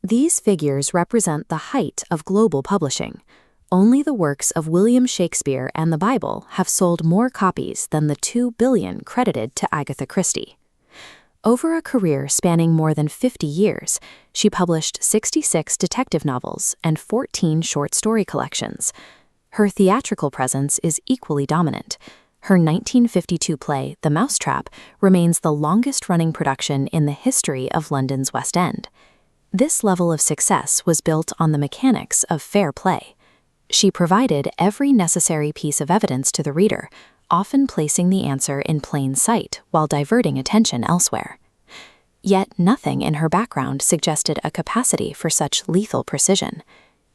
These figures represent the height of global publishing. Only the works of William Shakespeare and the Bible have sold more copies than the 2 billion credited to Agatha Christie. Over a career spanning more than 50 years, she published 66 detective novels and 14 short story collections. Her theatrical presence is equally dominant. Her 1952 play, The Mousetrap, remains the longest-running production in the history of London's West End. This level of success was built on the mechanics of fair play. She provided every necessary piece of evidence to the reader, often placing the answer in plain sight while diverting attention elsewhere. Yet nothing in her background suggested a capacity for such lethal precision.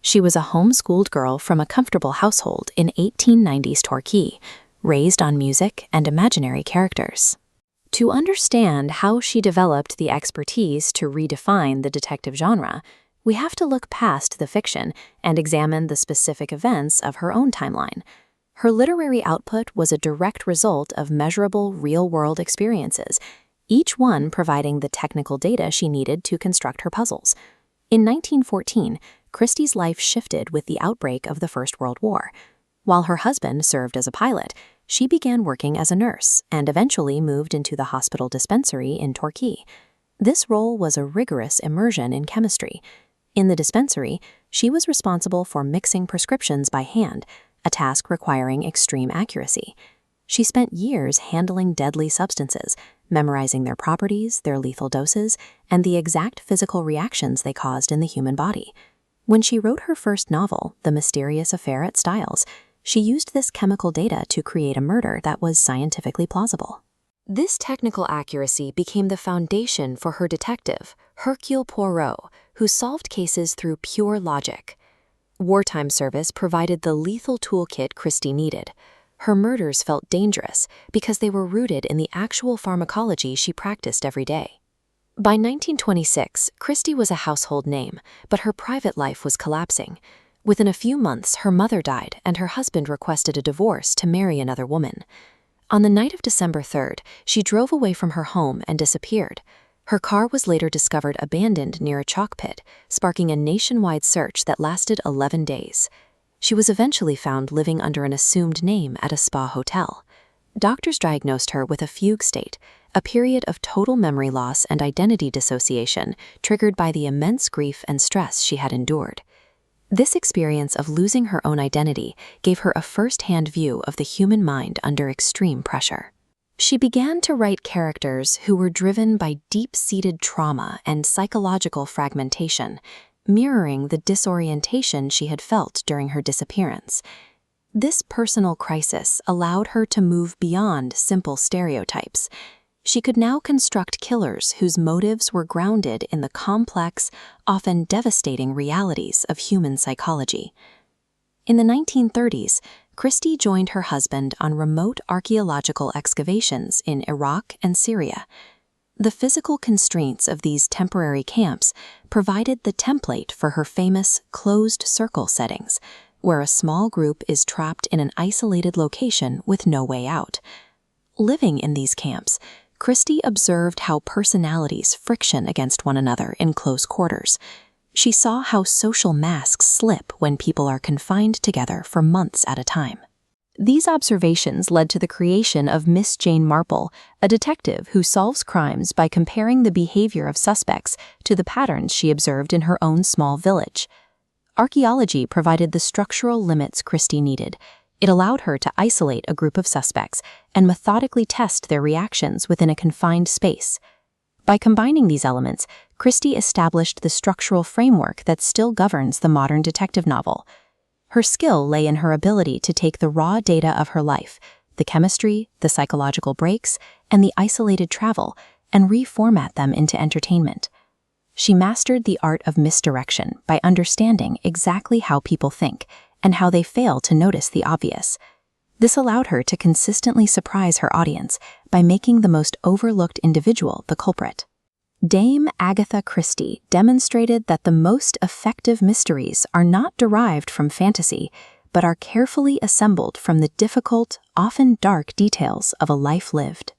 She was a homeschooled girl from a comfortable household in 1890s Torquay, raised on music and imaginary characters. To understand how she developed the expertise to redefine the detective genre, we have to look past the fiction and examine the specific events of her own timeline. Her literary output was a direct result of measurable real-world experiences, each one providing the technical data she needed to construct her puzzles. In 1914, Christie's life shifted with the outbreak of the First World War. While her husband served as a pilot, she began working as a nurse and eventually moved into the hospital dispensary in Torquay. This role was a rigorous immersion in chemistry. In the dispensary, she was responsible for mixing prescriptions by hand, a task requiring extreme accuracy. She spent years handling deadly substances, memorizing their properties, their lethal doses, and the exact physical reactions they caused in the human body. When she wrote her first novel, The Mysterious Affair at Styles, she used this chemical data to create a murder that was scientifically plausible. This technical accuracy became the foundation for her detective, Hercule Poirot, who solved cases through pure logic. Wartime service provided the lethal toolkit Christie needed. Her murders felt dangerous because they were rooted in the actual pharmacology she practiced every day. By 1926, Christie was a household name, but her private life was collapsing. Within a few months, her mother died and her husband requested a divorce to marry another woman. On the night of December 3rd, she drove away from her home and disappeared. Her car was later discovered abandoned near a chalk pit, sparking a nationwide search that lasted 11 days. She was eventually found living under an assumed name at a spa hotel. Doctors diagnosed her with a fugue state, a period of total memory loss and identity dissociation triggered by the immense grief and stress she had endured. This experience of losing her own identity gave her a first-hand view of the human mind under extreme pressure. She began to write characters who were driven by deep-seated trauma and psychological fragmentation, mirroring the disorientation she had felt during her disappearance. This personal crisis allowed her to move beyond simple stereotypes. She could now construct killers whose motives were grounded in the complex, often devastating realities of human psychology. In the 1930s, Christie joined her husband on remote archaeological excavations in Iraq and Syria. The physical constraints of these temporary camps provided the template for her famous closed circle settings, where a small group is trapped in an isolated location with no way out. Living in these camps, Christie observed how personalities friction against one another in close quarters. She saw how social masks slip when people are confined together for months at a time. These observations led to the creation of Miss Jane Marple, a detective who solves crimes by comparing the behavior of suspects to the patterns she observed in her own small village. Archaeology provided the structural limits Christie needed. It allowed her to isolate a group of suspects and methodically test their reactions within a confined space. By combining these elements, Christie established the structural framework that still governs the modern detective novel. Her skill lay in her ability to take the raw data of her life, the chemistry, the psychological breaks, and the isolated travel, and reformat them into entertainment. She mastered the art of misdirection by understanding exactly how people think and how they fail to notice the obvious. This allowed her to consistently surprise her audience by making the most overlooked individual the culprit. Dame Agatha Christie demonstrated that the most effective mysteries are not derived from fantasy, but are carefully assembled from the difficult, often dark details of a life lived.